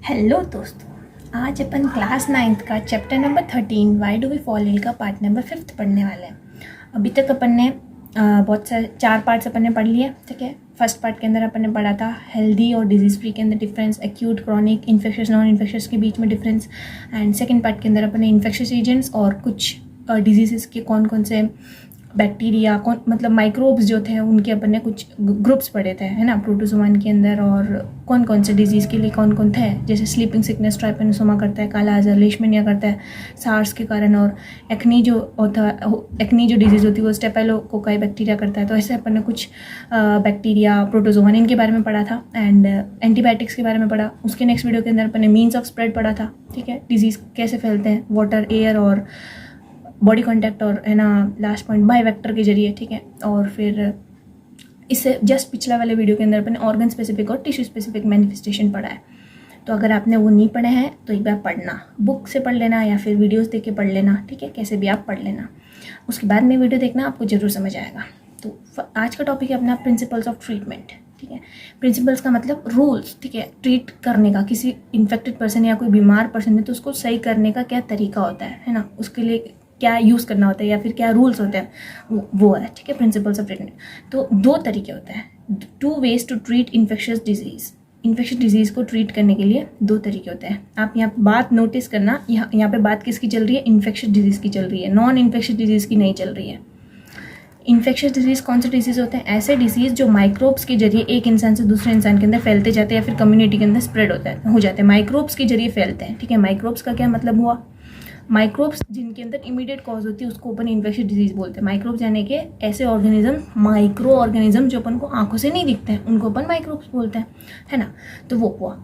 Hello दोस्तों, आज अपन class 9th का chapter number 13 why do we fall ill का पार्ट नंबर 5 पढ़ने वाले हैं। अभी तक अपन ने बहुत सारे 4 पार्ट्स अपन ने पढ़ लिए। ठीक है, फर्स्ट पार्ट के अंदर अपन ने पढ़ा था हेल्दी और डिजीज़ फ्री के अंदर difference, acute, chronic, infectious, non infectious के बीच में डिफरेंस। एंड सेकेंड पार्ट के अंदर अपन ने इन्फेक्शस एजेंट्स और कुछ डिजीज़ के कौन कौन से बैक्टीरिया, कौन मतलब माइक्रोब्स जो थे उनके अपन ने कुछ ग्रुप्स पढ़े थे, है ना, प्रोटोजोआन के अंदर, और कौन कौन से डिजीज़ के लिए कौन कौन थे, जैसे स्लीपिंग सिकनेस ट्राइपेनोसोमा करता है, काला आजार लेशमैनिया करता है सार्स के कारण, और एक्नी जो डिजीज़ होती है वो स्टेफाइलोकोकाई बैक्टीरिया करता है। तो ऐसे अपन ने कुछ बैक्टीरिया, प्रोटोजोआन, इनके बारे में पढ़ा था। एंड एंटीबायोटिक्स के बारे में पढ़ा। उसके नेक्स्ट वीडियो के अंदर अपन ने मीन्स ऑफ स्प्रेड पढ़ा था। ठीक है, डिजीज़ कैसे फैलते हैं, वाटर, एयर और बॉडी कांटेक्ट, और है ना लास्ट पॉइंट बाय वेक्टर के जरिए। ठीक है, और फिर इससे जस्ट पिछला वाले वीडियो के अंदर अपन ने ऑर्गन स्पेसिफिक और टिश्यू स्पेसिफिक मैनिफेस्टेशन पढ़ा है। तो अगर आपने वो नहीं पढ़े हैं तो एक बार पढ़ना, बुक से पढ़ लेना या फिर वीडियोस देख के पढ़ लेना। ठीक है, कैसे भी आप पढ़ लेना, उसके बाद में वीडियो देखना, आपको ज़रूर समझ आएगा। तो आज का टॉपिक है अपना प्रिंसिपल्स ऑफ ट्रीटमेंट। ठीक है, प्रिंसिपल्स का मतलब रूल्स। ठीक है, ट्रीट करने का, किसी इन्फेक्टेड पर्सन या कोई बीमार पर्सन है तो उसको सही करने का क्या तरीका होता है ना, उसके लिए क्या यूज़ करना होता है या फिर क्या रूल्स होते हैं, वो है। ठीक है, प्रिंसिपल्स ऑफ ट्रीटमेंट। तो 2 तरीके होते हैं, 2 ways to treat infectious disease. Infectious disease को ट्रीट करने के लिए 2 तरीके होते हैं। आप यहाँ बात नोटिस करना, यहाँ पे बात किसकी चल रही है, इन्फेक्शियस डिजीज़ की चल रही है, नॉन इन्फेक्शियस डिजीज़ की नहीं चल रही है। इन्फेक्शियस डिजीज़ कौन से डिजीज़ होते हैं, ऐसे डिजीज़ जो माइक्रोब्स के जरिए एक इंसान से दूसरे इंसान के अंदर फैलते जाते हैं या फिर कम्युनिटी के अंदर स्प्रेड हो जाते हैं, माइक्रोब्स के जरिए फैलते हैं। ठीक है, माइक्रोब्स का क्या मतलब हुआ, माइक्रोब्स जिनके अंदर इमीडिएट कॉज होती है उसको अपन इन्फेक्शियस डिजीज बोलते हैं। माइक्रोब्स यानी कि ऐसे ऑर्गेनिज्म, माइक्रो ऑर्गेनिज्म जो अपन को आंखों से नहीं दिखते हैं, उनको अपन माइक्रोब्स बोलते हैं, है ना। तो वो हुआ।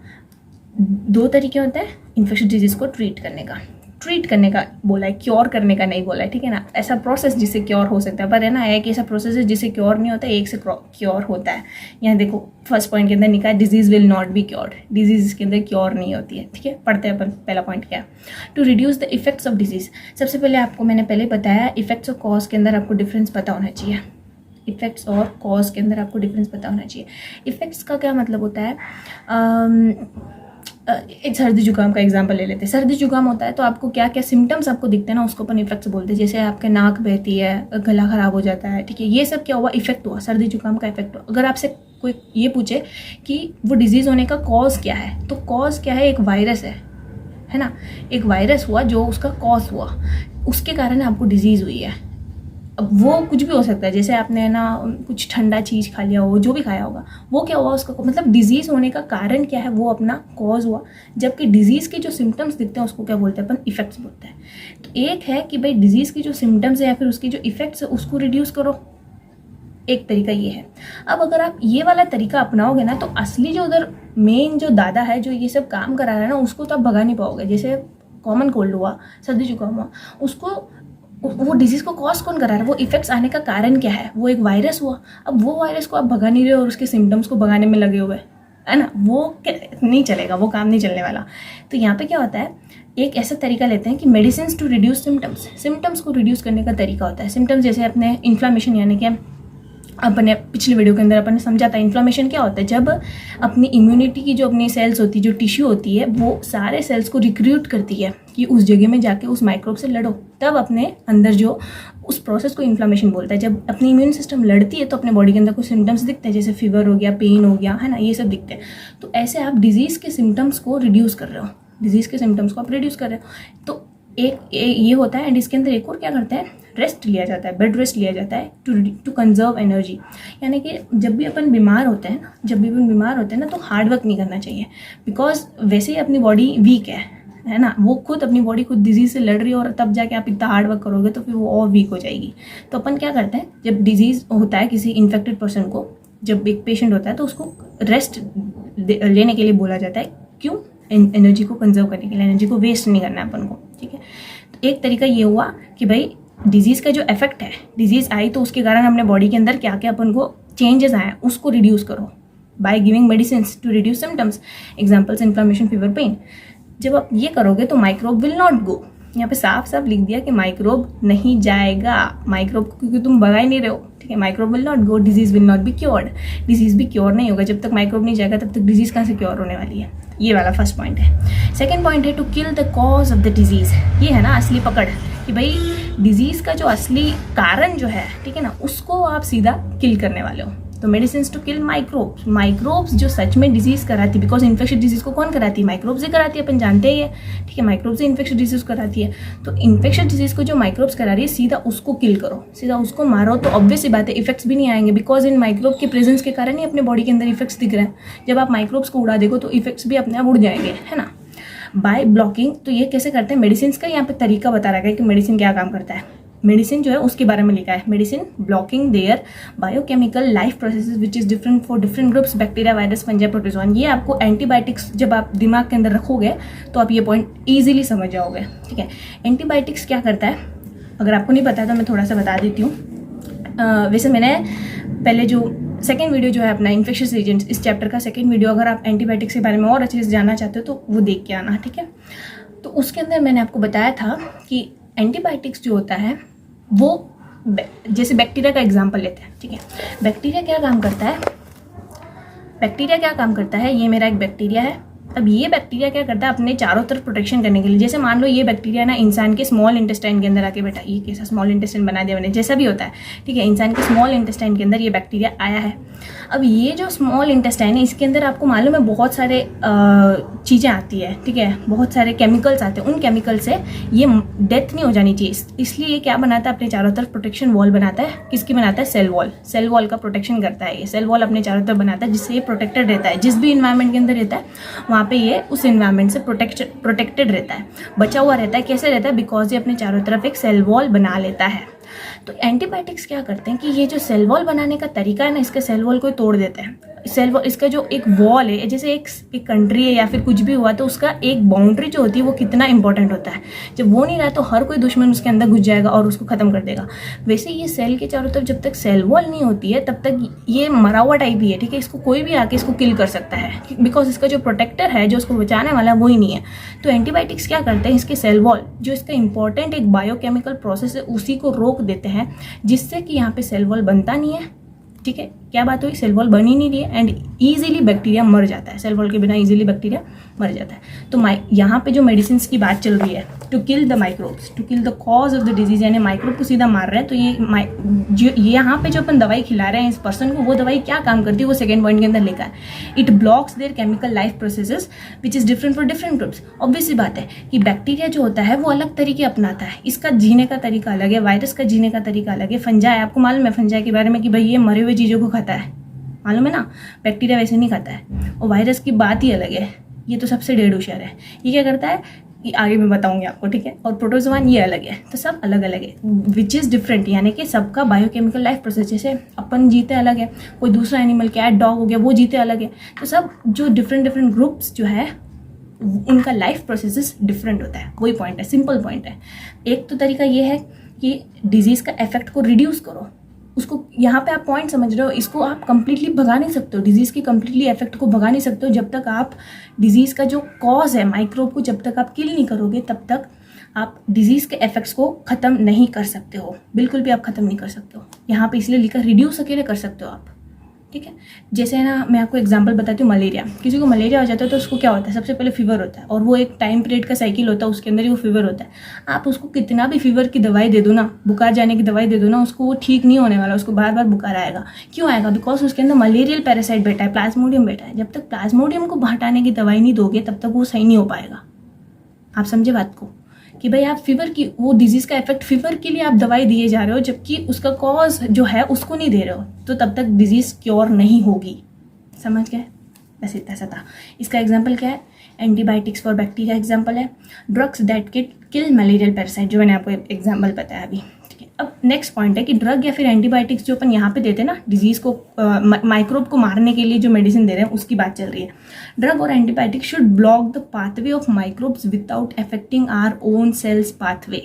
2 तरीके होते हैं इन्फेक्शियस डिजीज को ट्रीट करने का बोला है, क्योर करने का नहीं बोला है। ठीक है ना, ऐसा प्रोसेस जिससे क्योर हो सकता है, पर है ना एक ऐसा प्रोसेस है जिससे क्योर नहीं होता, एक से क्योर होता है। यहाँ देखो फर्स्ट पॉइंट के अंदर लिखा है disease will not be cured, disease के अंदर क्योर नहीं होती है। ठीक है, पढ़ते हैं अपन। पहला पॉइंट क्या है, to reduce the effects of disease. सबसे पहले आपको मैंने पहले बताया इफेक्ट्स और कॉज के अंदर आपको डिफरेंस पता होना चाहिए। इफेक्ट्स और कॉज के अंदर आपको डिफरेंस पता होना चाहिए। इफेक्ट्स का क्या मतलब होता है, एक सर्दी जुकाम का एग्जांपल ले लेते हैं। सर्दी जुकाम होता है तो आपको क्या क्या सिम्टम्स आपको दिखते हैं ना, उसको अपन इफेक्ट्स बोलते हैं। जैसे आपके नाक बहती है, गला खराब हो जाता है। ठीक है, ये सब क्या हुआ, इफेक्ट हुआ, सर्दी जुकाम का इफेक्ट हुआ। अगर आपसे कोई ये पूछे कि वो डिजीज़ होने का कॉज क्या है, तो कॉज क्या है, एक वायरस है ना, एक वायरस हुआ जो उसका कॉज हुआ, उसके कारण आपको डिजीज़ हुई है। अब वो कुछ भी हो सकता है, जैसे आपने ना कुछ ठंडा चीज़ खा लिया हो, जो भी खाया होगा, वो क्या हुआ, उसका मतलब डिजीज़ होने का कारण क्या है, वो अपना कॉज हुआ। जबकि डिजीज़ के जो सिम्टम्स दिखते हैं उसको क्या बोलते हैं अपन, इफेक्ट्स बोलते हैं। तो एक है कि भाई डिजीज़ की जो सिम्टम्स है या फिर उसकी जो इफेक्ट्स है उसको रिड्यूस करो, एक तरीका ये है। अब अगर आप ये वाला तरीका अपनाओगे ना तो असली जो उधर मेन जो दादा है जो ये सब काम करा रहा है ना, उसको तो आप भगा नहीं पाओगे। जैसे कॉमन कोल्ड हुआ, सर्दी जुकाम हुआ, उसको वो डिजीज़ को कॉज कौन करा रहा है, वो इफेक्ट्स आने का कारण क्या है, वो एक वायरस हुआ। अब वो वायरस को आप भगा नहीं रहे हो और उसके सिम्टम्स को भगाने में लगे हुए, है ना, वो नहीं चलेगा, वो काम नहीं चलने वाला। तो यहाँ पे क्या होता है, एक ऐसा तरीका लेते हैं कि मेडिसिन टू रिड्यूस सिम्टम्स को रिड्यूस करने का तरीका होता है। सिम्टम्स जैसे अपने इन्फ्लामेशन, यानी कि अपने पिछले वीडियो के अंदर अपन ने समझा था इन्फ्लामेशन क्या होता है, जब अपनी इम्यूनिटी की जो अपनी सेल्स होती है, जो टिश्यू होती है, वो सारे सेल्स को रिक्रूट करती है कि उस जगह में जाके उस माइक्रोब से लड़ो, तब अपने अंदर जो उस प्रोसेस को इन्फ्लामेशन बोलता है। जब अपनी इम्यून सिस्टम लड़ती है तो अपने बॉडी के अंदर कुछ सिम्टम्स दिखते हैं, जैसे फीवर हो गया, पेन हो गया, है ना, ये सब दिखते हैं। तो ऐसे आप डिजीज़ के सिम्टम्स को रिड्यूस कर रहे हो, तो एक ये होता है। एंड इसके अंदर एक और क्या करते हैं, रेस्ट लिया जाता है, बेड रेस्ट लिया जाता है टू कंजर्व एनर्जी। यानी कि जब भी अपन बीमार होते हैं ना तो हार्ड वर्क नहीं करना चाहिए, बिकॉज वैसे ही अपनी बॉडी वीक है ना, वो खुद अपनी बॉडी खुद डिजीज़ से लड़ रही है, और तब जाके आप इतना हार्ड वर्क करोगे तो फिर वो और वीक हो जाएगी। तो अपन क्या करते हैं, जब डिजीज़ होता है किसी इन्फेक्टेड पर्सन को, जब एक पेशेंट होता है तो उसको रेस्ट लेने के लिए बोला जाता है। क्यों, एनर्जी को कंजर्व करने के लिए, एनर्जी को वेस्ट नहीं करना है अपन को। ठीक है, तो एक तरीका ये हुआ कि भाई डिजीज़ का जो इफेक्ट है, डिजीज़ आई तो उसके कारण अपने बॉडी के अंदर क्या क्या अपन को चेंजेस आए उसको रिड्यूस करो by giving medicine to reduce symptoms, examples inflammation, fever, pain. जब आप ये करोगे तो माइक्रोब विल नॉट गो, यहाँ पे साफ साफ लिख दिया कि माइक्रोब नहीं जाएगा, माइक्रोब को क्योंकि तुम भगा ही नहीं रहे हो। ठीक है, microbe will not go, disease will not be cured, disease भी क्योर नहीं होगा। जब तक माइक्रोब नहीं जाएगा तब तक डिजीज कहाँ से क्योर होने वाली है। ये वाला फर्स्ट पॉइंट है। सेकेंड पॉइंट है to kill the cause of the disease. ये है ना असली पकड़ कि भाई डिजीज़ का जो असली कारण जो है, ठीक है ना, उसको आप सीधा किल करने वाले हो। तो medicine to kill microbes. Microbes जो सच में डिजीज़ कराती है, बिकॉज इन्फेक्शन डिजीज़ को कौन कराती है? माइक्रोब्स ही कराती है, अपन जानते ही है, ठीक है। माइक्रोब्स ही इन्फेक्शन डिजीज़ कराती है। तो इन्फेक्शन डिजीज़ को जो माइक्रोब्स करा रही है, सीधा उसको किल करो, सीधा उसको मारो, तो ऑब्वियस सी बात है इफेक्ट्स भी नहीं आएंगे, बिकॉज इन माइक्रोब के प्रेजेंस के कारण ही अपने बॉडी के अंदर इफेक्ट्स दिख रहे हैं। जब आप माइक्रोब्स को उड़ा देखो तो इफेक्ट्स भी अपने आप उड़ जाएंगे, है ना, बाय ब्लॉकिंग। तो ये कैसे करते हैं? मेडिसिन का यहाँ पे तरीका बता रखा है कि मेडिसिन क्या काम करता है। मेडिसिन जो है उसके बारे में लिखा है, medicine blocking their biochemical life processes which is different for different groups, bacteria, virus, fungi, protozoan. ये आपको एंटीबायोटिक्स जब आप दिमाग के अंदर रखोगे तो आप ये पॉइंट ईजिली समझ जाओगे, ठीक है। एंटीबायोटिक्स क्या करता है, अगर आपको नहीं पता तो मैं थोड़ा सा बता देती हूँ। वैसे मैंने पहले जो सेकेंड वीडियो जो है अपना इन्फेक्शियस एजेंट्स, इस चैप्टर का सेकेंड वीडियो, अगर आप एंटीबायोटिक्स के बारे में और अच्छे से जानना चाहते हो तो वो देख के आना, ठीक है। तो उसके अंदर मैंने आपको बताया था कि एंटीबायोटिक्स जो होता है वो जैसे बैक्टीरिया का एग्जांपल लेते हैं, ठीक है। बैक्टीरिया क्या काम करता है? बैक्टीरिया क्या काम करता है? ये मेरा एक बैक्टीरिया है। अब ये बैक्टीरिया क्या करता है? अपने चारों तरफ प्रोटेक्शन करने के लिए, जैसे मान लो ये बैक्टीरिया ना इंसान के स्मॉल इंटेस्टाइन के अंदर आके बैठा, ये कैसा स्मॉल इंटेस्टाइन बना दिया मैंने, जैसा भी होता है, ठीक है। इंसान के स्मॉल इंटेस्टाइन के अंदर ये बैक्टीरिया आया है। अब ये जो स्मॉल इंटेस्टाइन है, इसके अंदर आपको मालूम है बहुत सारे चीज़ें आती है, ठीक है, बहुत सारे केमिकल्स आते हैं। उन केमिकल से ये डेथ नहीं हो जानी चाहिए, इसलिए ये क्या बनाता है? अपने चारों तरफ प्रोटेक्शन वॉल बनाता है। किसकी बनाता है? Cell wall. सेल वॉल का प्रोटेक्शन करता है ये। सेल वॉल अपने चारों तरफ बनाता है जिससे ये प्रोटेक्टेड रहता है। जिस भी इन्वायरमेंट के अंदर रहता है वहाँ पे ये उस इन्वायरमेंट से प्रोटेक्टेड रहता है, बचा हुआ रहता है। कैसे रहता है? बिकॉज ये अपने चारों तरफ एक सेल वॉल बना लेता है। तो एंटीबायोटिक्स क्या करते हैं कि ये जो सेल वॉल बनाने का तरीका है ना, इसके सेल वॉल को तोड़ देते हैं। सेल वॉल, इसका जो एक वॉल है, जैसे एक कंट्री है या फिर कुछ भी हुआ तो उसका एक बाउंड्री जो होती है वो कितना इंपॉर्टेंट होता है। जब वो नहीं रहा तो हर कोई दुश्मन उसके अंदर घुस जाएगा और उसको खत्म कर देगा। वैसे ये सेल के चारों तरफ जब तक सेल वॉल नहीं होती है तब तक ये मरा हुआ टाइप ही है, ठीक है। इसको कोई भी आके इसको किल कर सकता है, बिकॉज इसका जो प्रोटेक्टर है, जो उसको बचाने वाला है, वो ही नहीं है। तो एंटीबायोटिक्स क्या करते हैं? इसके सेल वॉल, जो इसका इंपॉर्टेंट एक बायोकेमिकल प्रोसेस है, उसी को रोक देते हैं, जिससे कि यहाँ पे सेल वॉल बनता नहीं है, ठीक है। क्या बात हुई? सेल वॉल बन ही नहीं रही है एंड इजीली बैक्टीरिया मर जाता है। सेल वॉल के बिना इजीली बैक्टीरिया मर जाता है। तो यहाँ पे जो मेडिसिन की बात चल रही है, to kill the microbes, to kill the cause of the disease, यानी माइक्रोब को सीधा मार रहे हैं। तो ये यहाँ पे जो अपन दवाई खिला रहे हैं इस पर्सन को, वो दवाई क्या काम करती है वो सेकेंड पॉइंट के अंदर लिखा है। It blocks their chemical life processes which is different for different groups. Obvious सी बात है कि बैक्टीरिया जो होता है वो अलग तरीके अपनाता है, इसका जीने का तरीका अलग है, वायरस का जीने का तरीका अलग है। फंजाई, आपको मालूम है फंजाई के बारे में कि भाई ये मरे हुए चीज़ों को खाता है, मालूम है ना। बैक्टीरिया वैसे नहीं खाता है। और वायरस की बात ही अलग है, ये तो सबसे डेढ़ होशियार है। ये क्या करता है ये आगे मैं बताऊंगी आपको, ठीक है। और प्रोटोजोआन ये अलग है। तो सब अलग अलग है, विच इज़ डिफरेंट, यानी कि सबका बायोकेमिकल लाइफ प्रोसेस, जैसे अपन जीते अलग है, कोई दूसरा एनिमल कैट डॉग हो गया वो जीते अलग है। तो सब जो डिफरेंट ग्रुप्स जो है उनका लाइफ प्रोसेस डिफरेंट होता है। वही पॉइंट है, सिंपल पॉइंट है। एक तो तरीका ये है कि डिजीज़ का इफेक्ट को रिड्यूस करो, उसको यहाँ पे आप पॉइंट समझ रहे हो, इसको आप कंप्लीटली भगा नहीं सकते हो, डिजीज़ की कंप्लीटली इफेक्ट को भगा नहीं सकते हो जब तक आप डिजीज़ का जो कॉज है माइक्रोब को जब तक आप किल नहीं करोगे तब तक आप डिजीज़ के इफेक्ट्स को ख़त्म नहीं कर सकते हो, बिल्कुल भी आप ख़त्म नहीं कर सकते हो। यहाँ पे इसलिए लिखा रिड्यूस अकेले कर सकते हो आप, ठीक है। जैसे है ना, मैं आपको एग्जांपल बताती हूँ। मलेरिया, किसी को मलेरिया हो जाता है तो उसको क्या होता है? सबसे पहले फीवर होता है, और वो एक टाइम पीरियड का साइकिल होता है, उसके अंदर ही वो फीवर होता है। आप उसको कितना भी फीवर की दवाई दे दो ना, बुखार जाने की दवाई दे दो ना, उसको वो ठीक नहीं होने वाला, उसको बार बार बुखार आएगा। क्यों आएगा? बिकॉज उसके अंदर मलेरियल पैरासाइट बैठा है, प्लाज्मोडियम बैठा है। जब तक प्लाज्मोडियम को हटाने की दवाई नहीं दोगे तब तक वो सही नहीं हो पाएगा। आप समझे बात को कि भाई आप फीवर की, वो डिजीज़ का इफेक्ट फीवर के लिए आप दवाई दिए जा रहे हो जबकि उसका कॉज जो है उसको नहीं दे रहे हो, तो तब तक डिजीज़ क्योर नहीं होगी। समझ गए? बस इतना सा था। इसका एग्जांपल क्या है? एंटीबायोटिक्स फॉर बैक्टीरिया एग्जांपल है। Drugs that kill malarial parasite, जो मैंने आपको एग्जांपल बताया अभी, ठीक है। अब नेक्स्ट पॉइंट है कि ड्रग या फिर एंटीबायोटिक्स जो अपन यहाँ पे देते हैं ना, डिजीज़ को माइक्रोब को मारने के लिए जो मेडिसिन दे रहे हैं उसकी बात चल रही है। ड्रग और antibiotic should block the pathway of microbes without affecting our own cells pathway.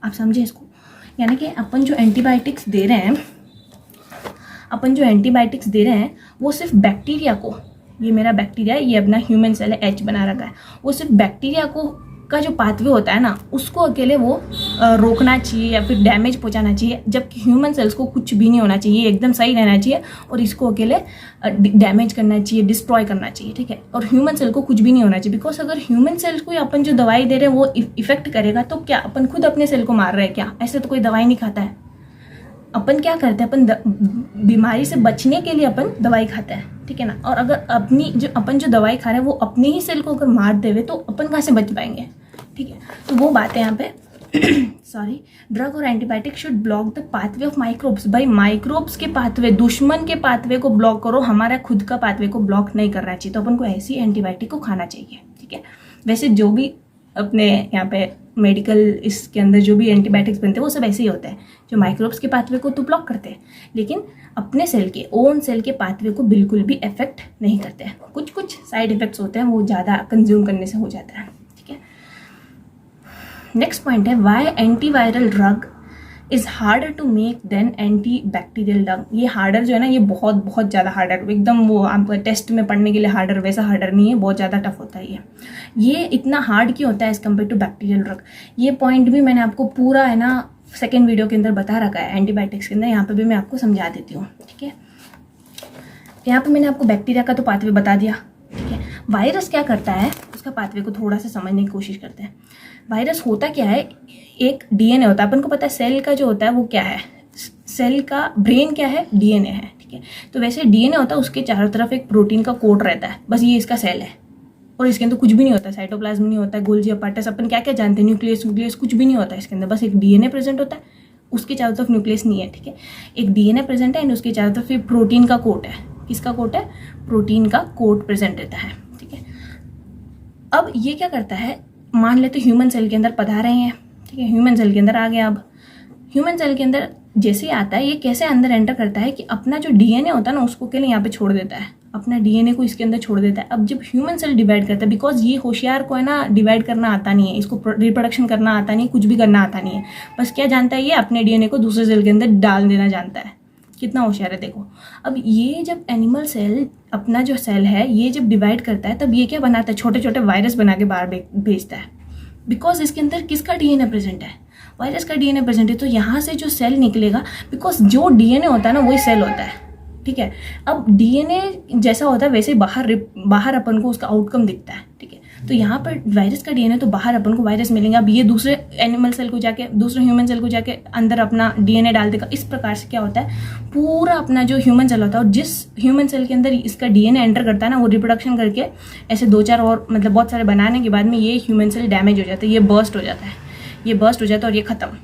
आप समझे इसको? यानी कि अपन जो एंटीबायोटिक्स दे रहे हैं वो सिर्फ बैक्टीरिया को, ये मेरा बैक्टीरिया है, ये अपना ह्यूमन सेल है, एच बना रखा है, वो सिर्फ बैक्टीरिया को का जो पाथवे होता है ना, उसको अकेले वो रोकना चाहिए या फिर डैमेज पहुंचाना चाहिए, जबकि ह्यूमन सेल्स को कुछ भी नहीं होना चाहिए, एकदम सही रहना चाहिए और इसको अकेले डैमेज करना चाहिए, डिस्ट्रॉय करना चाहिए, ठीक है। और ह्यूमन सेल को कुछ भी नहीं होना चाहिए, बिकॉज अगर ह्यूमन सेल्स को अपन जो दवाई दे रहे हैं वो इफेक्ट करेगा तो क्या अपन खुद अपने सेल को मार रहे हैं क्या? ऐसे तो कोई दवाई नहीं खाता है। अपन क्या करते हैं, अपन बीमारी से बचने के लिए अपन दवाई खाते हैं, ठीक है ना। और अगर अपन जो दवाई खा रहे हैं वो अपने ही सेल को अगर मार देवे तो अपन कहाँ से बच पाएंगे, ठीक है। तो वो बात है यहाँ पे सॉरी, ड्रग और antibiotic should block the pathway of microbes. भाई माइक्रोब्स के पाथवे, दुश्मन के पाथवे को ब्लॉक करो, हमारा खुद का पाथवे को ब्लॉक नहीं करना चाहिए। तो अपन को ऐसी एंटीबायोटिक को खाना चाहिए, ठीक है। वैसे जो भी अपने यहाँ पे मेडिकल इसके अंदर जो भी एंटीबायोटिक्स बनते हैं वो सब ऐसे ही होते हैं, जो माइक्रोब्स के पाथवे को तो ब्लॉक करते हैं, लेकिन अपने सेल के ओन सेल के पाथवे को बिल्कुल भी इफेक्ट नहीं करते हैं। कुछ कुछ साइड इफेक्ट्स होते हैं, वो ज़्यादा कंज्यूम करने से हो जाता है, ठीक है। नेक्स्ट पॉइंट है, why antiviral drug is harder to make than antibacterial drug. ये हार्डर जो है ना, ये बहुत बहुत ज़्यादा हार्डर, एकदम वो आपको टेस्ट में पढ़ने के लिए हार्डर वैसा हार्डर नहीं है, बहुत ज़्यादा टफ होता है ये इतना हार्ड क्यों होता है as compare to bacterial drug. ये पॉइंट भी मैंने आपको पूरा है ना सेकेंड वीडियो के अंदर बता रखा है एंटीबायोटिक्स के अंदर, यहाँ पे भी मैं आपको समझा देती हूँ, ठीक है। यहाँ पे मैंने आपको बैक्टीरिया का तो पाथवे बता दिया, ठीक है। वायरस क्या करता है, उसका पाथवे को थोड़ा सा समझने की कोशिश करते हैं। वायरस होता क्या है, एक डीएनए होता है, अपन को पता है सेल का जो होता है वो क्या है, सेल का ब्रेन क्या है, डीएनए है, ठीक है। तो वैसे डीएनए होता है, उसके चारों तरफ एक प्रोटीन का कोट रहता है, बस ये इसका सेल है और इसके अंदर कुछ भी नहीं होता, साइटोप्लाज्म नहीं होता, गोल्जी अपार्टस, अपन क्या क्या जानते हैं, न्यूक्लियस कुछ भी नहीं होता इसके अंदर, बस एक डीएनए प्रेजेंट होता है, उसके चारों तरफ न्यूक्लियस नहीं है, ठीक है। एक डीएनए प्रेजेंट है एंड उसके चारों तरफ एक प्रोटीन का कोट है। किसका कोट है? प्रोटीन का कोट प्रेजेंट रहता है, ठीक है। अब ये क्या करता है, मान लेते ह्यूमन सेल के अंदर पधा रहे हैं, ठीक है, ह्यूमन सेल के अंदर आ गया। अब ह्यूमन सेल के अंदर जैसे ही आता है, ये कैसे अंदर एंटर करता है कि अपना जो डीएनए होता है ना, उसको के लिए यहाँ पे छोड़ देता है, अपना डीएनए को इसके अंदर छोड़ देता है। अब जब ह्यूमन सेल डिवाइड करता है, बिकॉज ये होशियार को है ना डिवाइड करना आता नहीं है, इसको रिप्रोडक्शन करना आता नहीं, कुछ भी करना आता नहीं है, बस क्या जानता है ये अपने डीएनए को दूसरे सेल के अंदर डाल देना जानता है। कितना होशियार है देखो। अब ये जब एनिमल सेल अपना जो सेल है ये जब डिवाइड करता है, तब ये क्या बनाता है, छोटे छोटे वायरस बना के बाहर भेजता है, बिकॉज इसके अंदर किसका डीएनए प्रेजेंट है, वायरस का डीएनए प्रेजेंट है। तो यहाँ से जो सेल निकलेगा, बिकॉज जो डीएनए होता है ना वही सेल होता है, ठीक है। अब डीएनए जैसा होता है वैसे बाहर अपन को उसका आउटकम दिखता है, ठीक है। तो यहाँ पर वायरस का डीएनए, तो बाहर अपन को वायरस मिलेंगे। अब ये दूसरे एनिमल सेल को जाके, दूसरे ह्यूमन सेल को जाके अंदर अपना डीएनए डाल देगा। इस प्रकार से क्या होता है, पूरा अपना जो ह्यूमन सेल होता है और जिस ह्यूमन सेल के अंदर इसका डीएनए एंटर करता है ना, वो रिप्रोडक्शन करके ऐसे 2-4 और मतलब बहुत सारे बनाने के बाद में ये ह्यूमन सेल डैमेज हो जाता है, ये बर्स्ट हो जाता है, ये बर्स्ट हो जाता है और ये खत्म।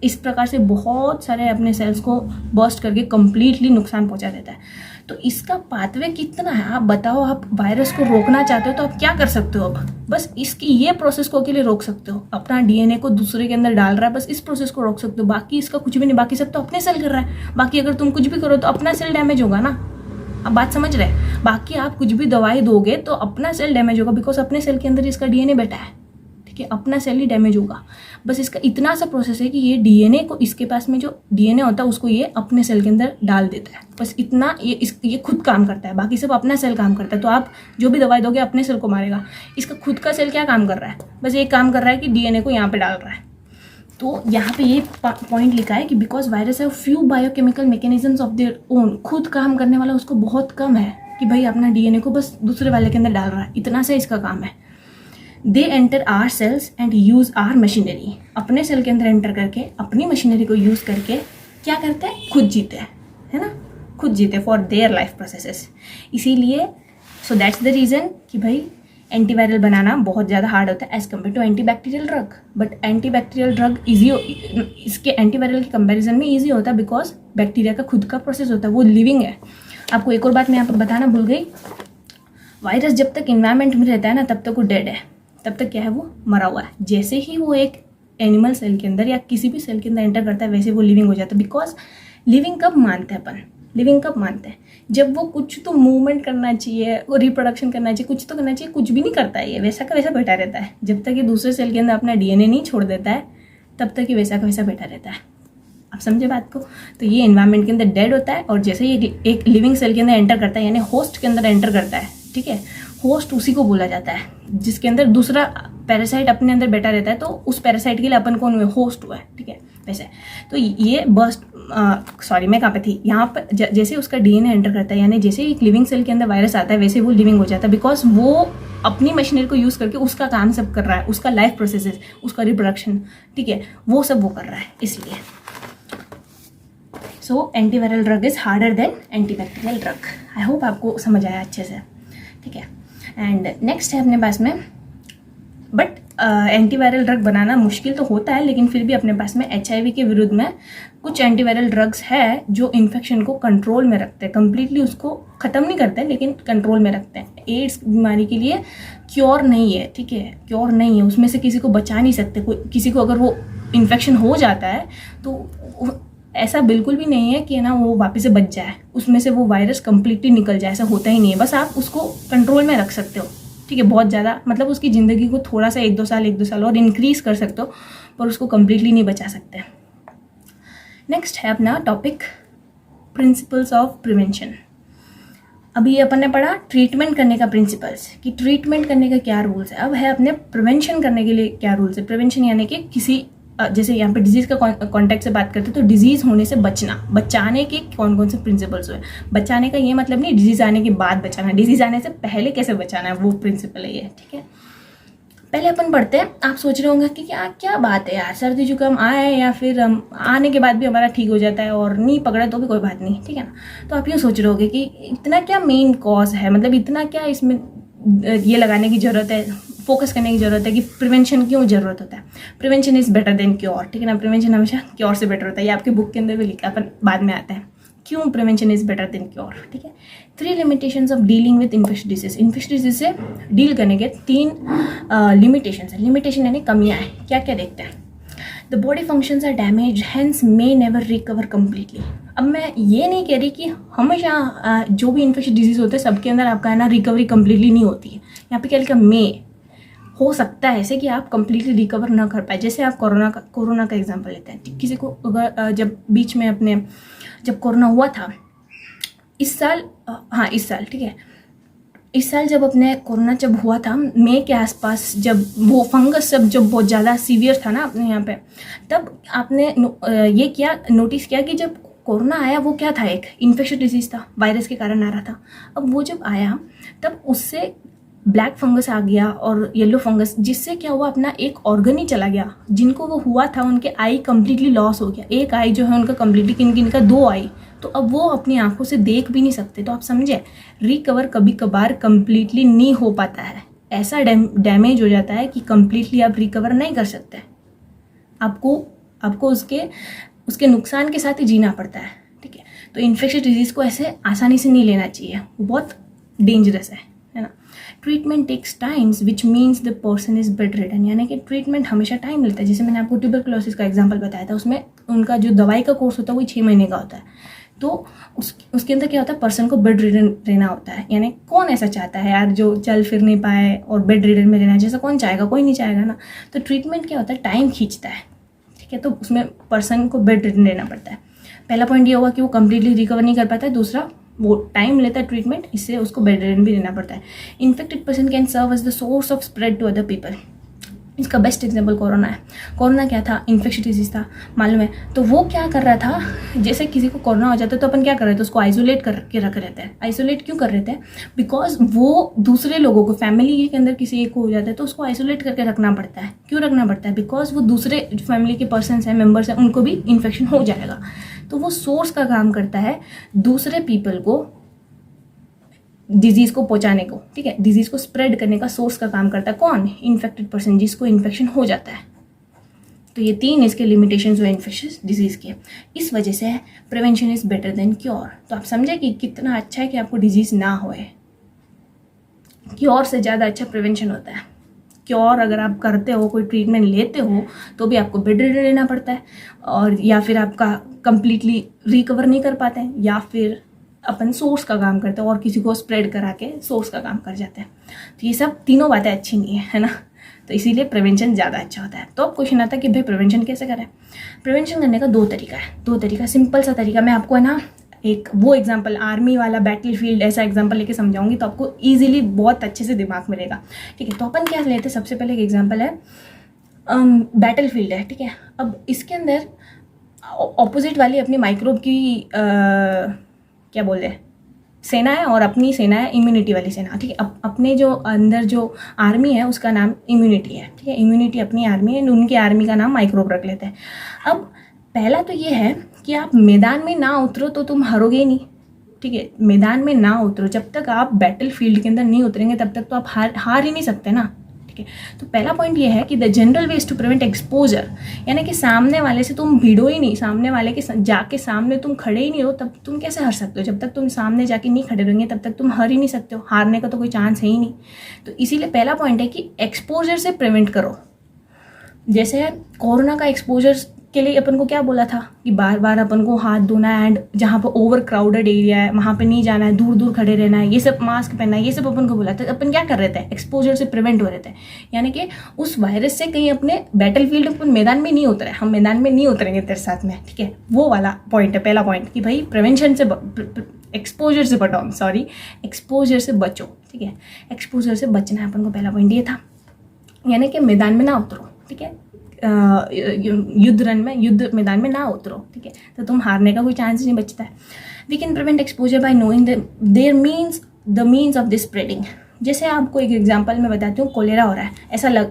इस प्रकार से बहुत सारे अपने सेल्स को बर्स्ट करके कंप्लीटली नुकसान पहुंचा देता है। तो इसका पाथवे कितना है, आप बताओ। आप वायरस को रोकना चाहते हो तो आप क्या कर सकते हो, अब बस इसकी ये प्रोसेस को अकेले रोक सकते हो, अपना डीएनए को दूसरे के अंदर डाल रहा है, बस इस प्रोसेस को रोक सकते हो, बाकी इसका कुछ भी नहीं। बाकी सब तो अपने सेल कर रहा है, बाकी अगर तुम कुछ भी करो तो अपना सेल डैमेज होगा ना। अब बात समझ रहे हैं, बाकी आप कुछ भी दवाई दोगे तो अपना सेल डैमेज होगा, बिकॉज अपने सेल के अंदर इसका डीएनए बैठा है, ठीक है, अपना सेल ही डैमेज होगा। बस इसका इतना सा प्रोसेस है कि ये डीएनए को, इसके पास में जो डीएनए होता है उसको ये अपने सेल के अंदर डाल देता है, बस इतना। ये खुद काम करता है, बाकी सब अपना सेल काम करता है। तो आप जो भी दवाई दोगे अपने सेल को मारेगा, इसका खुद का सेल क्या काम कर रहा है, बस ये काम कर रहा है कि डीएनए को यहाँ पे डाल रहा है। तो यहाँ पे ये पॉइंट लिखा है कि because virus have few biochemical mechanisms of their own, खुद काम करने वाला उसको बहुत कम है कि भाई अपना डीएनए को बस दूसरे वाले के अंदर डाल रहा है, इतना सा इसका काम है। They enter our cells and use our machinery, अपने सेल के अंदर एंटर करके अपनी मशीनरी को यूज करके क्या करते हैं, खुद जीते हैं, है ना, खुद जीते फॉर देयर लाइफ प्रोसेसेस। इसीलिए सो दैट्स द रीज़न कि भाई एंटीवायरल बनाना बहुत ज़्यादा हार्ड होता है as compared to antibacterial drug. But antibacterial drug easy, इसके एंटीवायरल के कंपैरिजन में ईजी होता है, बिकॉज बैक्टीरिया का खुद का प्रोसेस होता है, वो लिविंग है। आपको एक और बात मैं यहाँ पर बताना भूल गई, वायरस जब तक इन्वायरमेंट में रहता है ना तब तक वो डेड है, तब तक क्या है, वो मरा हुआ है। जैसे ही वो एक एनिमल सेल के अंदर या किसी भी सेल के अंदर एंटर करता है वैसे वो लिविंग हो जाता है। बिकॉज लिविंग कब मानते हैं अपन, लिविंग कब मानते हैं, जब वो कुछ तो मूवमेंट करना चाहिए, वो रिप्रोडक्शन करना चाहिए, कुछ तो करना चाहिए, कुछ भी नहीं करता है, ये वैसा का वैसा बैठा रहता है। जब तक ये दूसरे सेल के अंदर अपना डीएनए नहीं छोड़ देता है तब तक ये वैसा का वैसा बैठा रहता है। आप समझे बात को। तो ये एनवायरनमेंट के अंदर डेड होता है और जैसे ही एक लिविंग सेल के अंदर एंटर करता है, यानी होस्ट के अंदर एंटर करता है, ठीक है, होस्ट उसी को बोला जाता है जिसके अंदर दूसरा पैरासाइट अपने अंदर बैठा रहता है, तो उस पैरासाइट के लिए अपन कौन हुए, होस्ट हुआ है, ठीक है वैसे। तो ये बर्स्ट मैं कहाँ पे थी, यहाँ पर जैसे उसका डीएनए एंटर करता है, यानी जैसे एक लिविंग सेल के अंदर वायरस आता है वैसे वो लिविंग हो जाता है, बिकॉज वो अपनी मशीनरी को यूज़ करके उसका काम सब कर रहा है, उसका लाइफ प्रोसेसेस, उसका रिप्रोडक्शन, ठीक है, वो सब वो कर रहा है इसलिए। So antiviral drug is harder than antibacterial drug. I hope आपको समझ आया अच्छे से, ठीक है। एंड नेक्स्ट है अपने पास में, बट एंटीवायरल ड्रग बनाना मुश्किल तो होता है, लेकिन फिर भी अपने पास में HIV के विरुद्ध में कुछ एंटीवायरल ड्रग्स है जो इन्फेक्शन को कंट्रोल में रखते हैं, कम्प्लीटली उसको ख़त्म नहीं करते हैं लेकिन कंट्रोल में रखते हैं। एड्स बीमारी के लिए क्योर नहीं है, ठीक है, क्योर नहीं है, उसमें से किसी को बचा नहीं सकते। कोई किसी को अगर वो इन्फेक्शन हो जाता है तो ऐसा बिल्कुल भी नहीं है कि ना वो वापस से बच जाए, उसमें से वो वायरस कम्प्लीटली निकल जाए, ऐसा होता ही नहीं है। बस आप उसको कंट्रोल में रख सकते हो, ठीक है, बहुत ज़्यादा, मतलब उसकी ज़िंदगी को थोड़ा सा 1-2 साल और इंक्रीज़ कर सकते हो, पर उसको कम्प्लीटली नहीं बचा सकते। नेक्स्ट है अपना टॉपिक प्रिंसिपल्स ऑफ प्रिवेंशन। अभी ये अपन ने पढ़ा ट्रीटमेंट करने का प्रिंसिपल्स, कि ट्रीटमेंट करने का क्या रूल्स है। अब है अपने प्रिवेंशन करने के लिए क्या रूल्स है। प्रिवेंशन यानी कि किसी जैसे यहाँ पे डिजीज़ का कॉन्टेक्ट से बात करते हैं तो डिजीज़ होने से बचना, बचाने के कौन कौन से प्रिंसिपल्स हुए। बचाने का ये मतलब नहीं डिजीज़ आने के बाद बचाना, डिजीज़ आने से पहले कैसे बचाना है, वो प्रिंसिपल है ये, ठीक है। पहले अपन पढ़ते हैं। आप सोच रहे होंगे कि क्या बात है यार, सर्दी जुकाम आए या फिर आने के बाद भी हमारा ठीक हो जाता है और नहीं पकड़ा तो भी कोई बात नहीं, ठीक है ना। तो आप यूँ सोच रहे होगे कि इतना क्या मेन कॉज है, मतलब इतना क्या इसमें ये लगाने की ज़रूरत है, फोकस करने की ज़रूरत है कि प्रिवेंशन क्यों ज़रूरत होता है। Prevention is better than cure, ठीक है ना। प्रिवेंशन हमेशा क्योर से बेटर होता है, ये आपके बुक के अंदर भी लिखा है, अपन बाद में आता है क्यों prevention is better than cure, ठीक है। 3 limitations of dealing with infectious disease. Infectious disease से डील करने के 3 लिमिटेशंस है। लिमिटेशन यानी कमियाँ हैं, क्या क्या देखते हैं। The body functions are damage hence may never recover completely. अब मैं ये नहीं कह रही कि हमेशा जो भी इन्फेक्शियस डिजीज होते हैं सबके अंदर आपका है ना रिकवरी कम्प्लीटली नहीं होती है। यहाँ पे क्या लिखा, मे हो सकता है ऐसे कि आप कम्प्लीटली रिकवर ना कर पाए। जैसे आप कोरोना का एग्जांपल लेते हैं, किसी को अगर जब बीच में अपने जब कोरोना हुआ था इस साल, ठीक है, इस साल जब अपने कोरोना जब हुआ था मई के आसपास, जब वो फंगस सब जब बहुत ज़्यादा सीवियर था ना अपने यहाँ पे, तब आपने ये किया नोटिस किया कि जब कोरोना आया वो क्या था, एक इन्फेक्शियस डिजीज़ था, वायरस के कारण आ रहा था। अब वो जब आया तब उससे ब्लैक फंगस आ गया और येलो फंगस, जिससे क्या हुआ अपना एक ऑर्गन ही चला गया। जिनको वो हुआ था उनके आई कम्प्लीटली लॉस हो गया, एक आई जो है उनका कम्प्लीटली, किन का 2 आई, तो अब वो अपनी आंखों से देख भी नहीं सकते। तो आप समझे रिकवर कभी कभार कम्प्लीटली नहीं हो पाता है, ऐसा डैमेज हो जाता है कि कम्प्लीटली आप रिकवर नहीं कर सकते। आपको उसके नुकसान के साथ ही जीना पड़ता है, ठीक है। तो इन्फेक्शियस डिजीज़ को ऐसे आसानी से नहीं लेना चाहिए, वो बहुत डेंजरस है ना। Treatment takes times which means the person is bedridden, यानी कि ट्रीटमेंट हमेशा टाइम लेता है। जैसे मैंने आपको ट्यूबरकुलोसिस का एग्जांपल बताया था, उसमें उनका जो दवाई का कोर्स होता है वो 6 महीने का होता है। तो उसके अंदर क्या होता है, पर्सन को बेड रिडन रहना होता है। यानी कौन ऐसा चाहता है यार जो चल फिर नहीं पाए और बेड रिडन में रहना, जैसा कौन चाहेगा, कोई नहीं चाहेगा ना। तो ट्रीटमेंट क्या होता है, टाइम खींचता है, ठीक है। तो उसमें पर्सन को बेड रिडन रहना पड़ता है। पहला पॉइंट ये होगा कि वो कम्प्लीटली रिकवर नहीं कर पाता है, दूसरा वो टाइम लेता है ट्रीटमेंट, इससे उसको बेड रिडन भी रहना पड़ता है। Infected person can serve as the source of spread to other people. इसका बेस्ट एग्जांपल कोरोना है। कोरोना क्या था, इन्फेक्शियस डिजीज था, मालूम है। तो वो क्या कर रहा था, जैसे किसी को कोरोना हो जाता है तो अपन क्या कर रहे थे, उसको आइसोलेट करके रख रहे थे। आइसोलेट क्यों कर रहे थे, बिकॉज वो दूसरे लोगों को, फैमिली के अंदर किसी एक को हो जाता है तो उसको आइसोलेट करके रखना पड़ता है। क्यों रखना पड़ता है, बिकॉज वो दूसरे फैमिली के पर्सनस हैं, मेम्बर्स हैं, उनको भी इन्फेक्शन हो जाएगा। तो वो सोर्स का काम करता है दूसरे पीपल को डिजीज़ को पहुंचाने को, ठीक है, डिजीज़ को स्प्रेड करने का सोर्स का काम करता है। कौन, इन्फेक्टेड पर्सन, जिसको इन्फेक्शन हो जाता है। तो ये 3 इसके लिमिटेशंस हुए इन्फेक्शियस डिजीज़ के। इस वजह से prevention is better than cure. तो आप समझे कि कितना अच्छा है कि आपको डिजीज़ ना होए। क्योर से ज़्यादा अच्छा प्रिवेंशन होता है। क्योर अगर आप करते हो, कोई ट्रीटमेंट लेते हो, तो भी आपको बेड रिडन रहना पड़ता है, और या फिर आपका कंप्लीटली रिकवर नहीं कर पाते हैं, या फिर अपन सोर्स का काम करते हैं और किसी को स्प्रेड करा के सोर्स का काम कर जाते हैं। तो ये सब तीनों बातें अच्छी नहीं है ना। तो इसीलिए प्रिवेंशन ज़्यादा अच्छा होता है। तो अब क्वेश्चन आता है कि भाई प्रिवेंशन कैसे करें। प्रिवेंशन करने का 2 तरीका है। 2 तरीका, सिंपल सा तरीका मैं आपको है ना एक वो एग्जाम्पल आर्मी वाला बैटल फील्ड ऐसा एग्जाम्पल लेके समझाऊंगी तो आपको ईजिली बहुत अच्छे से दिमाग में रहेगा। ठीक है, तो अपन क्या लेते हैं, सबसे पहले एक एग्जाम्पल है बैटल फील्ड है। ठीक है, अब इसके अंदर ऑपोजिट वाली अपनी माइक्रोब की क्या बोलते हैं सेना है और अपनी सेना है इम्यूनिटी वाली सेना। ठीक है, अपने जो अंदर जो आर्मी है उसका नाम इम्यूनिटी है। ठीक है, इम्यूनिटी अपनी आर्मी है, उनकी आर्मी का नाम माइक्रोब रख लेते हैं। अब पहला तो ये है कि आप मैदान में ना उतरो तो तुम हारोगे ही नहीं। ठीक है, मैदान में ना उतरो, जब तक आप बैटल फील्ड के अंदर नहीं उतरेंगे तब तक तो आप हार ही नहीं सकते ना। ठीक है, तो पहला पॉइंट ये है कि the general ways to prevent exposure, यानी कि सामने वाले से तुम भिड़ो ही नहीं, सामने वाले के जाके सामने तुम खड़े ही नहीं हो, तब तुम कैसे हार सकते हो। जब तक तुम सामने जाके नहीं खड़े रहेंगे तब तक तुम हार ही नहीं सकते हो, हारने का तो कोई चांस है ही नहीं। तो इसीलिए पहला पॉइंट है कि एक्सपोजर से प्रिवेंट करो। जैसे कोरोना का एक्सपोजर के लिए अपन को क्या बोला था कि बार बार अपन को हाथ धोना है, एंड जहाँ पर ओवर क्राउडेड एरिया है वहाँ पे नहीं जाना है, दूर दूर खड़े रहना है, ये सब मास्क पहनना है, ये सब अपन को बोला था। अपन क्या कर रहे थे, एक्सपोजर से प्रिवेंट हो रहे थे, यानी कि उस वायरस से कहीं अपने बैटल फील्ड अपन मैदान में नहीं उतरे, हम मैदान में नहीं उतरेंगे तेरे साथ में। ठीक है, वो वाला पॉइंट है पहला पॉइंट कि भाई प्रिवेंशन से एक्सपोजर से बचाओ, सॉरी एक्सपोजर से बचो। ठीक है, एक्सपोजर से बचना है अपन को, पहला पॉइंट ये था, यानी कि मैदान में ना उतरो। ठीक है, युद्ध मैदान में ना उतरो। ठीक है, तो तुम हारने का कोई चांस नहीं बचता है। We can prevent exposure by knowing their means of this spreading. जैसे आपको एक एग्जांपल में बताती हूँ, कोलेरा हो रहा है,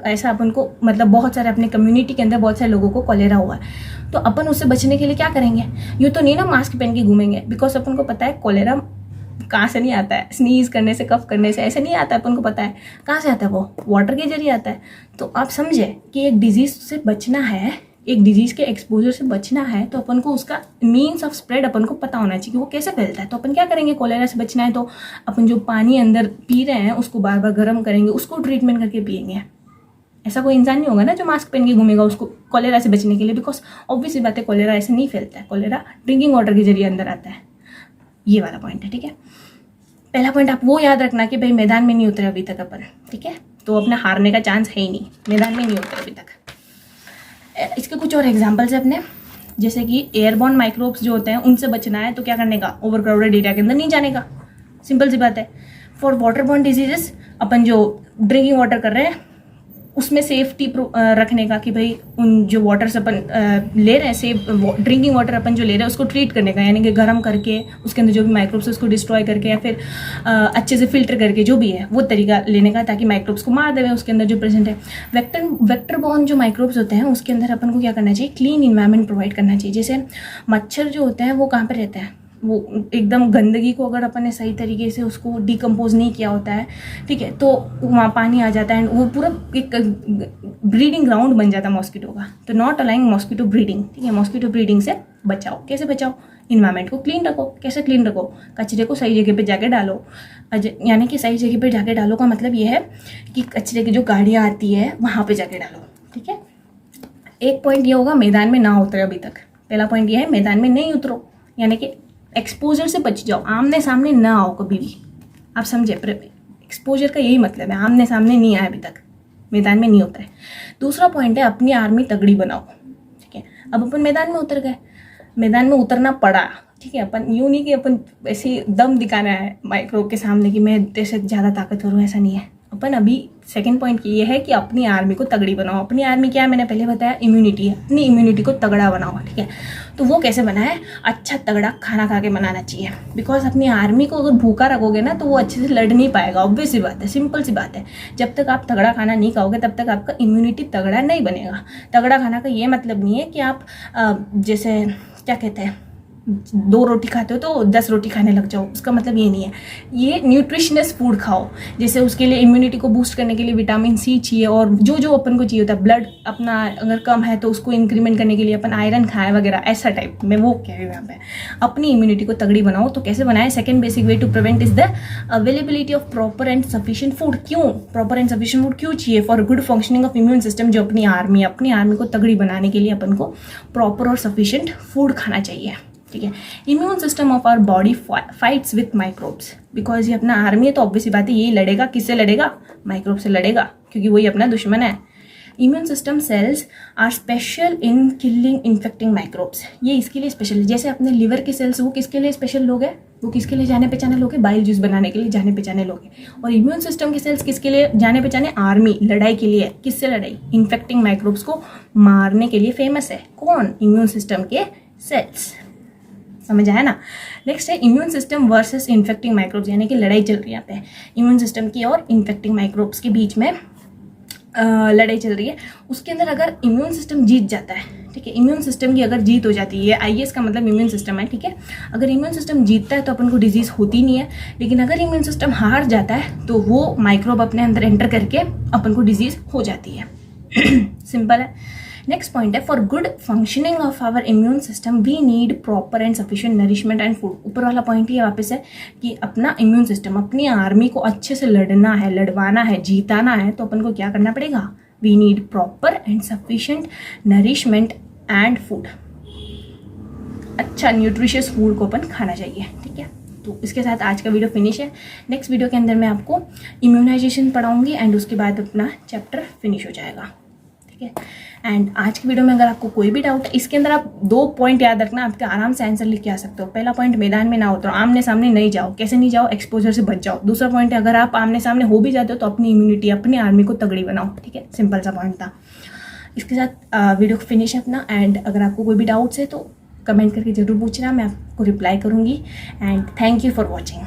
ऐसा अपन को मतलब बहुत सारे अपने कम्युनिटी के अंदर बहुत सारे लोगों को कोलेरा हुआ है, तो अपन उससे बचने के लिए क्या करेंगे, यूँ तो नहीं ना मास्क पहन के घूमेंगे, बिकॉज अपन को पता है कोलेरा कहाँ से नहीं आता है, स्नीज करने से, कफ करने से ऐसे नहीं आता है, अपन को पता है कहाँ से आता है, वो वाटर के जरिए आता है। तो आप समझे कि एक डिजीज से बचना है, एक डिजीज के एक्सपोजर से बचना है, तो अपन को उसका मीन्स ऑफ स्प्रेड अपन को पता होना चाहिए कि वो कैसे फैलता है। तो अपन क्या करेंगे, कोलेरा से बचना है तो अपन जो पानी अंदर पी रहे हैं उसको बार बार गर्म करेंगे, उसको ट्रीटमेंट करके पियेंगे। ऐसा कोई इंसान नहीं होगा ना जो मास्क पहन के घूमेगा उसको कोलेरा से बचने के लिए, बिकॉज ऑब्वियसली बात है कोलेरा ऐसे नहीं फैलता है, कोलेरा ड्रिंकिंग वाटर के जरिए अंदर आता है। ये वाला पॉइंट है। ठीक है, पहला पॉइंट आप वो याद रखना कि भाई मैदान में नहीं उतरे अभी तक अपन। ठीक है, तो अपना हारने का चांस है ही नहीं, मैदान में नहीं उतरे अभी तक। इसके कुछ और एग्जांपल्स है अपने, जैसे कि एयरबॉर्न माइक्रोब्स जो होते हैं उनसे बचना है तो क्या करने का, ओवर क्राउडेड एरिया के अंदर नहीं जाने का, सिंपल सी बात है। फॉर वाटरबॉर्न डिजीजेस, अपन जो ड्रिंकिंग वाटर कर रहे हैं उसमें सेफ्टी रखने का कि भाई उन जो वाटर्स अपन ले रहे हैं, सेफ ड्रिंकिंग वाटर अपन जो ले रहे हैं उसको ट्रीट करने का, यानी कि गर्म करके उसके अंदर जो भी माइक्रोब्स उसको डिस्ट्रॉय करके या फिर अच्छे से फिल्टर करके जो भी है वो तरीका लेने का, ताकि माइक्रोब्स को मार देवे उसके अंदर जो प्रेजेंट है। वेक्टर बॉर्न जो माइक्रोब्स होते हैं उसके अंदर अपन को क्या करना चाहिए, क्लीन इन्वायरमेंट प्रोवाइड करना चाहिए। जैसे मच्छर जो होते हैं वो कहाँ पर रहते हैं, वो एकदम गंदगी को अगर अपन ने सही तरीके से उसको डिकम्पोज नहीं किया होता है, ठीक है, तो वहाँ पानी आ जाता है एंड वो पूरा एक ब्रीडिंग ग्राउंड बन जाता है मॉस्किटो का। तो नॉट अलाइंग मॉस्किटो ब्रीडिंग। ठीक है, मॉस्किटो ब्रीडिंग से बचाओ। कैसे बचाओ, इन्वायरमेंट को क्लीन रखो। कैसे क्लीन रखो, कचरे को सही जगह पे जाके डालो, यानी कि सही जगह पे जाके डालो का मतलब ये है कि कचरे की जो गाड़ियाँ आती है वहाँ पे जाके डालो। ठीक है, एक पॉइंट ये होगा मैदान में ना उतरे अभी तक। पहला पॉइंट ये है मैदान में नहीं उतरो, यानी कि एक्सपोजर से बच जाओ, आमने सामने ना आओ कभी भी। आप समझे, एक्सपोजर का यही मतलब है, आमने सामने नहीं आए अभी तक, मैदान में नहीं उतरे। दूसरा पॉइंट है अपनी आर्मी तगड़ी बनाओ। ठीक है, अब अपन मैदान में उतर गए, मैदान में उतरना पड़ा। ठीक है, अपन यूँ नहीं कि अपन ऐसे दम दिखाना है माइक्रोब के सामने कि मैं तेरे से ज़्यादा ताकतवर हूँ, ऐसा नहीं है। अपन अभी सेकंड पॉइंट ये है कि अपनी आर्मी को तगड़ी बनाओ। अपनी आर्मी क्या है, मैंने पहले बताया, इम्यूनिटी है। अपनी इम्यूनिटी को तगड़ा बनाओ। ठीक है, तो वो कैसे बनाए, अच्छा तगड़ा खाना खा के बनाना चाहिए, बिकॉज अपनी आर्मी को अगर भूखा रखोगे ना तो वो अच्छे से लड़ नहीं पाएगा। ऑब्वियस सी बात है, सिंपल सी बात है। जब तक आप तगड़ा खाना नहीं खाओगे तब तक आपका इम्यूनिटी तगड़ा नहीं बनेगा। तगड़ा खाना का ये मतलब नहीं है कि आप जैसे क्या कहते हैं 2 रोटी खाते हो तो 10 रोटी खाने लग जाओ, उसका मतलब ये नहीं है। ये न्यूट्रिशनस फूड खाओ, जैसे उसके लिए इम्यूनिटी को बूस्ट करने के लिए विटामिन सी चाहिए और जो जो अपन को चाहिए होता है। ब्लड अपना अगर कम है तो उसको इंक्रीमेंट करने के लिए अपन आयरन खाए वगैरह, ऐसा टाइप में वो कह रही हूँ यहाँ पे। अपनी इम्यूनिटी को तगड़ी बनाओ। तो कैसे बनाए, second basic way to prevent is the availability of proper and sufficient food. क्यों प्रॉपर एंड सफिशिएंट फूड क्यों चाहिए, for good functioning of immune system. जो अपनी आर्मी को तगड़ी बनाने के लिए अपन को प्रॉपर और सफिशिएंट फूड खाना चाहिए। ठीक है, immune system of our body fights with microbes, because ये अपना आर्मी है तो ऑब्वियसली बात है यही लड़ेगा। किससे लड़ेगा, माइक्रोब से लड़ेगा, क्योंकि वही अपना दुश्मन है। Immune system cells are special in killing infecting microbes, ये इसके लिए स्पेशल है। जैसे अपने लिवर के सेल्स वो किसके लिए स्पेशल लोग हैं, वो किसके लिए जाने पहचाने लोग हैं, बाइल जूस बनाने के लिए जाने पहचाने लोग हैं। और इम्यून सिस्टम के सेल्स किसके लिए जाने पहचाने, आर्मी, लड़ाई के लिए। किससे लड़ाई, इन्फेक्टिंग माइक्रोब्स को मारने के लिए फेमस है। कौन, इम्यून सिस्टम के सेल्स। समझ आया ना। नेक्स्ट है immune system versus infecting microbes, यानी कि लड़ाई चल रही है यहाँ पे इम्यून सिस्टम की और इन्फेक्टिंग माइक्रोब्स के बीच में लड़ाई चल रही है। उसके अंदर अगर इम्यून सिस्टम जीत जाता है, ठीक है, इम्यून सिस्टम की अगर जीत हो जाती है, आईएस का मतलब इम्यून सिस्टम है, ठीक है, अगर इम्यून सिस्टम जीतता है तो अपन को डिजीज होती नहीं है। लेकिन अगर इम्यून सिस्टम हार जाता है तो वो माइक्रोब अपने अंदर एंटर करके अपन को डिजीज हो जाती है। सिंपल है। नेक्स्ट पॉइंट है for good functioning of our immune system we need proper and sufficient nourishment and food. ऊपर वाला पॉइंट ही वापस है कि अपना इम्यून सिस्टम, अपनी आर्मी को अच्छे से लड़ना है, लड़वाना है, जीताना है, तो अपन को क्या करना पड़ेगा, we need proper and sufficient nourishment and food. अच्छा न्यूट्रिशियस फूड को अपन खाना चाहिए, ठीक है। तो इसके साथ आज का वीडियो फिनिश है। नेक्स्ट वीडियो के अंदर मैं आपको इम्यूनाइजेशन पढ़ाऊंगी एंड उसके बाद अपना चैप्टर फिनिश हो जाएगा, ठीक है। एंड आज की वीडियो में अगर आपको कोई भी डाउट है, इसके अंदर आप 2 पॉइंट याद रखना, आपके आराम से आंसर लिख के आ सकते हो। पहला पॉइंट, मैदान में ना उतरो, आमने सामने नहीं जाओ। कैसे नहीं जाओ, एक्सपोजर से बच जाओ। दूसरा पॉइंट है अगर आप आमने सामने हो भी जाते हो तो अपनी इम्यूनिटी, अपनी आर्मी को तगड़ी बनाओ, ठीक है। सिंपल सा पॉइंट था। इसके साथ वीडियो फिनिश है अपना। एंड अगर आपको कोई भी डाउट्स है तो कमेंट करके जरूर पूछना, मैं आपको रिप्लाई करूँगी। And thank you for watching.